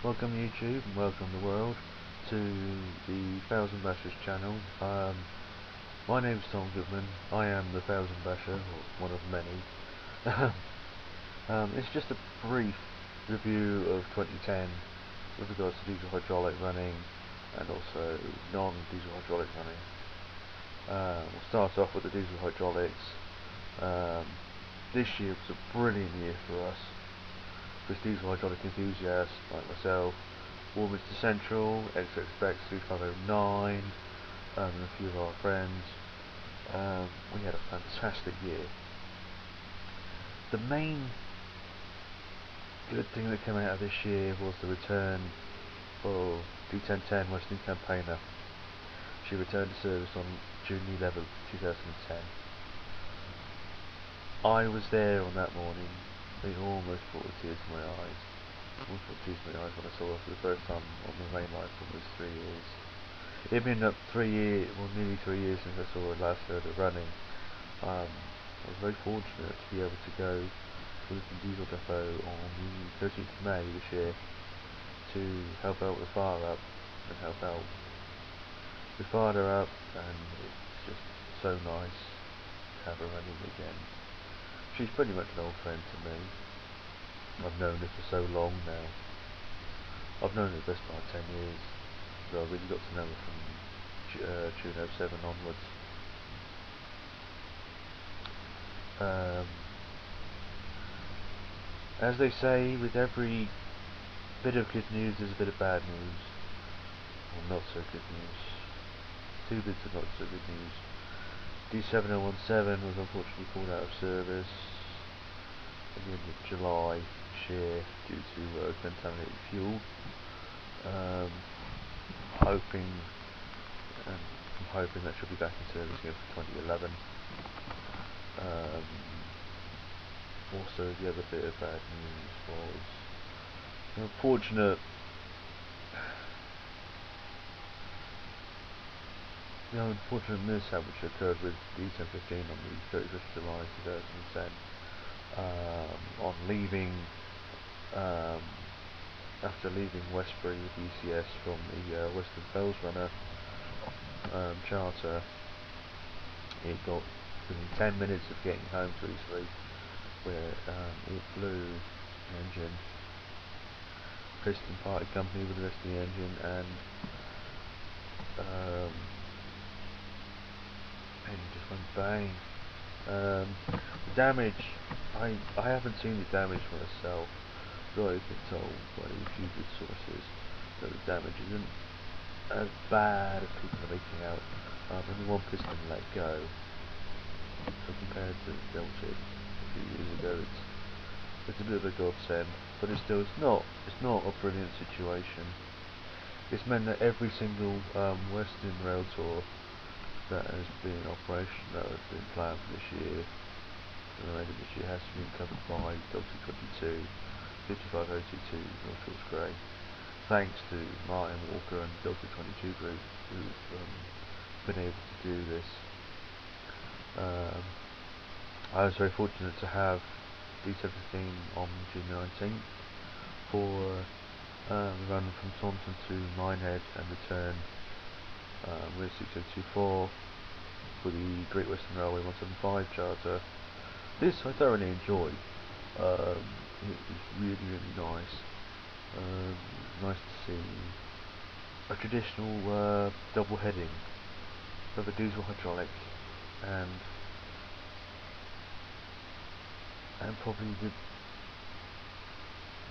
Welcome YouTube and welcome the world to the ThousandBasher's channel. My name's Tom Goodman. I am the ThousandBasher, or one of many. It's just a brief review of 2010 with regards to diesel hydraulic running and also non-diesel hydraulic running. We'll start off with the diesel hydraulics. This year was a brilliant year for us. For diesel hydraulic enthusiasts like myself, Warminster Central, XXX 3509, and a few of our friends. We had a fantastic year. The main good thing that came out of this year was the return of D1010 Western Campaigner. She returned to service on June 11th, 2010. I was there on that morning. It almost brought tears to my eyes. Almost brought tears to my eyes when I saw her for the first time on the main line for almost 3 years. It had been up nearly 3 years since I saw her last heard her running. I was very fortunate to be able to go to the diesel depot on the 13th of May this year to help out with the fire up and help out. We fired her up and it's just so nice to have her running again. She's pretty much an old friend to me. I've known her for so long now. I've known her the best part of 10 years. So I really got to know her from June 07 onwards. As they say, with every bit of good news there's a bit of bad news. Or not so good news. 2 bits of not so good news. D7017 was unfortunately called out of service at the end of July this year due to contaminated fuel. I'm hoping that she'll be back in service again for 2011. Also, the other bit of bad news was the unfortunate mishap which occurred with D1015 on the 31st of July 2010. On leaving, after leaving Westbury with ECS from the Western Fells Runner charter, it got within 10 minutes of getting home to Eastleigh, where it blew the engine. Piston parted company with the rest of the engine, and just went bang. The damage, I haven't seen the damage myself, but I've been told by a few good sources that the damage isn't as bad as people are making out. Only one piston let go, so compared to the Delta a few years ago, it's a bit of a godsend, but it's not a brilliant situation. It's meant that every single Western Rail Tour that has been in operation, that has been planned for this year, the remainder of this year, has been covered by Delta 22, 55022 North Shores Grey, thanks to Martin Walker and Delta 22 Group who've been able to do this. I was very fortunate to have D1015 on June 19th for the run from Taunton to Minehead and return with 6024 for the Great Western Railway 175 charter. This I thoroughly enjoyed. It was really nice. Nice to see a traditional double heading of a diesel hydraulic and probably the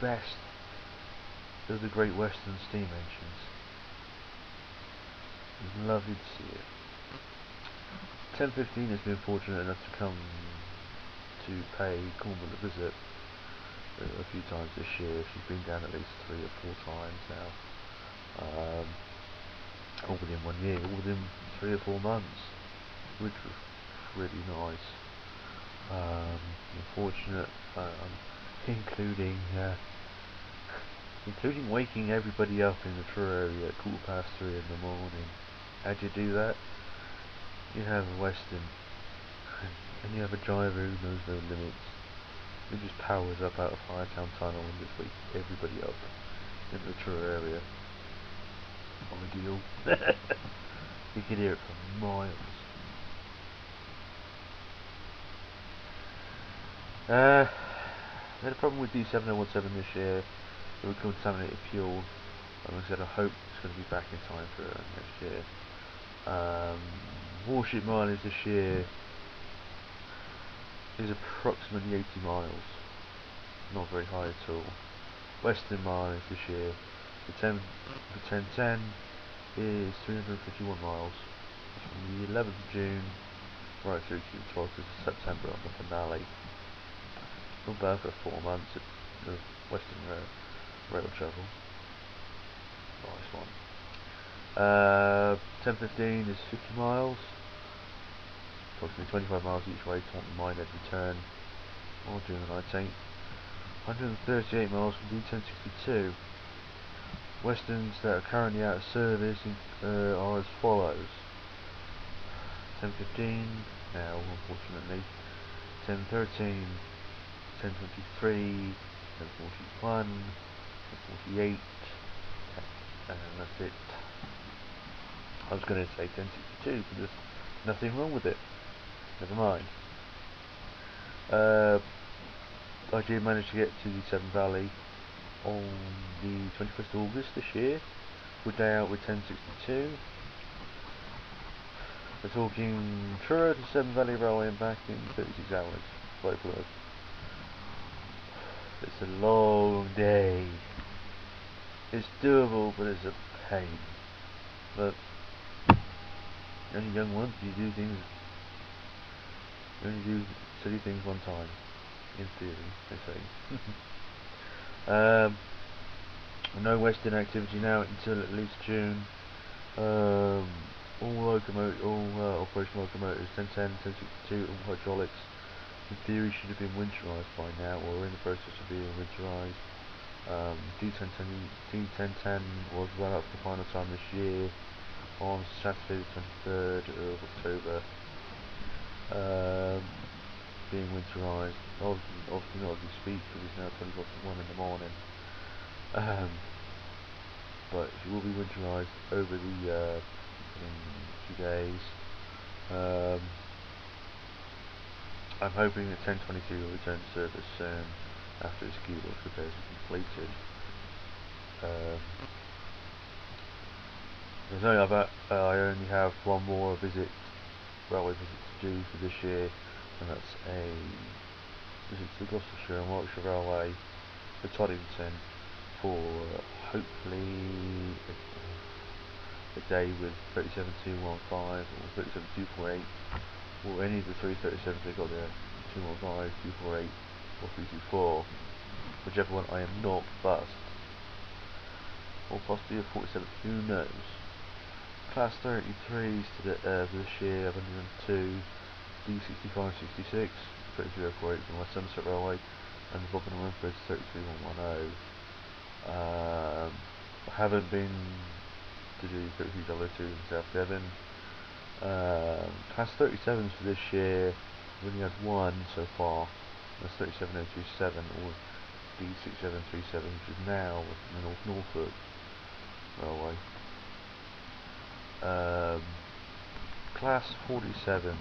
best of the Great Western steam engines. It was lovely to see it. 1015 has been fortunate enough to come to pay Cornwall a visit a few times this year. She's been down at least 3 or 4 times now, all within 1 year, all within 3 or 4 months, which was really nice. Unfortunate, including waking everybody up in the Truro area at 3:15 in the morning. How'd you do that? You have a Western, and you have a driver who knows no limits. He just powers up out of Firetown Tunnel and just wakes everybody up into the true area. Ideal. You can hear it for miles. We had a problem with D7017 this year. It would contaminated fuel. Like I said, I hope it's going to be back in time for next year. Warship mileage this year is approximately 80 miles. Not very high at all. Western mileage this year, the 1010 is 351 miles. From the 11th of June right through to the 12th of September on the finale. Not bad for 4 months of Western rail travel. Nice one. 1015 is 50 miles. Approximately 25 miles each way, Taunton Mine at return on June the 19th. 138 miles from D1062. Westerns that are currently out of service are as follows. 1015 now, unfortunately. 1013, 1023, 1041, 1048, and that's it. I was going to say 1062, but there's nothing wrong with it. Never mind. I did manage to get to the Severn Valley on the 21st of August this year. We're day out with 1062. We're talking Truro to Severn Valley Railway and back in 36 hours. By blood. It's a long day. It's doable, but it's a pain. But only young ones, you do things. You only do silly things one time. In theory, they say. No Western activity now until at least June. All operational locomotives, 1010, 1062, all hydraulics, in theory should have been winterized by now, or in the process of being winterized. D1010 was run up for the final time this year on Saturday the 23rd of October. Being winterized, obviously not as we speak because it's now 1 in the morning. But it will be winterized over the in 2 days. I'm hoping that 1022 will return to service soon after its keyboard repairs are completed. I only have one more railway visit to do for this year, and that's a visit to Gloucestershire and Warwickshire Railway for Toddington for hopefully a day with 37215 or 37248, or any of the 337s they got there, 215, 248 or 324, whichever one I am not fussed, or possibly a 47, who knows. Class 33s for this year, 102, D6566, 33048 from West Somerset Railway, and Robin and Winford 33110. I haven't been to do 3302 in South Devon. Class 37s for this year, we've only had one so far. That's 37027 or D6737, which is now the North Norfolk Railway. Class 47s,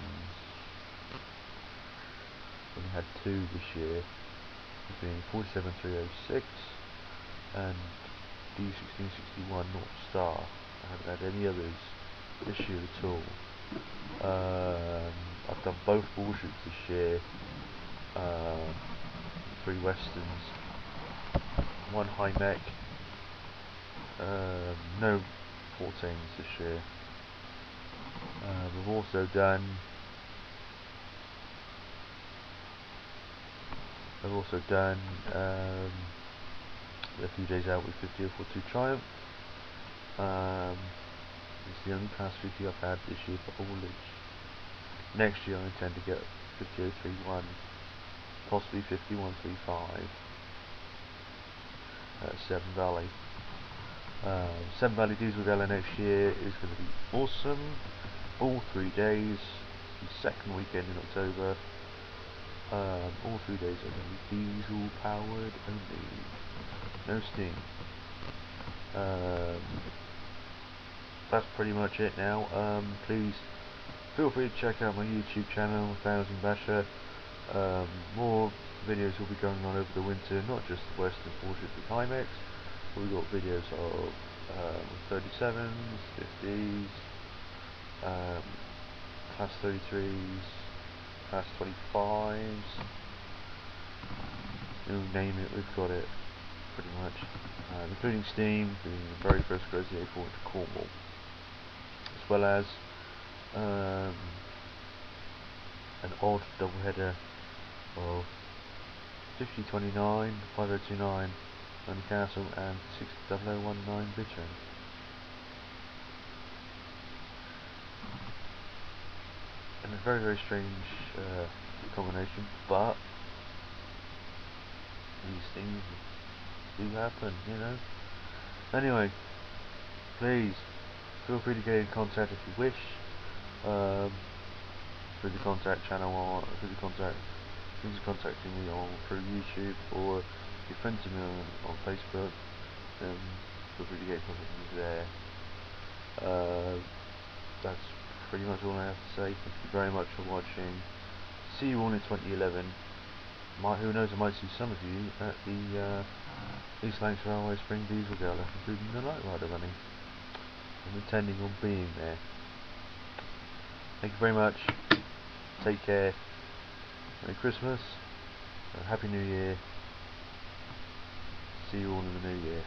we had two this year, being 47306 and D1661 North Star. I haven't had any others this year at all. I've done both warships this year, 3 Westerns, 1 high mech, no 14s this year. We've also done a few days out with 5042 Triumph. It's the only class 50 I've had this year for haulage. Next year I intend to get 5031, possibly 5135 at Severn Valley. Severn Valley Diesel Gala next year is going to be awesome. All 3 days, the second weekend in October. All 3 days are going to be diesel powered only. No steam. That's pretty much it now. Please feel free to check out my YouTube channel, ThousandBasher. More videos will be going on over the winter, not just the Western 450 Climax. We've got videos of 37s, 50s, Class 33s, Class 25s, you name it, we've got it pretty much, including Steam, being the very first Crazy A4 into Cornwall, as well as an odd doubleheader of 5029, 5029 Castle and 60019 Bittern. And a very, very strange combination, but these things do happen, you know. Anyway, please feel free to get in contact if you wish, through the contact channel or through contacting me through YouTube, or if you're friends with me on Facebook, then feel free to get in contact with me there. That's pretty much all I have to say. Thank you very much for watching. See you all in 2011. Who knows, I might see some of you at the East Lancs Railway Spring Diesel Gala, including the Night Rider running. I'm intending on being there. Thank you very much. Take care. Merry Christmas. Happy New Year. See you all in the new year.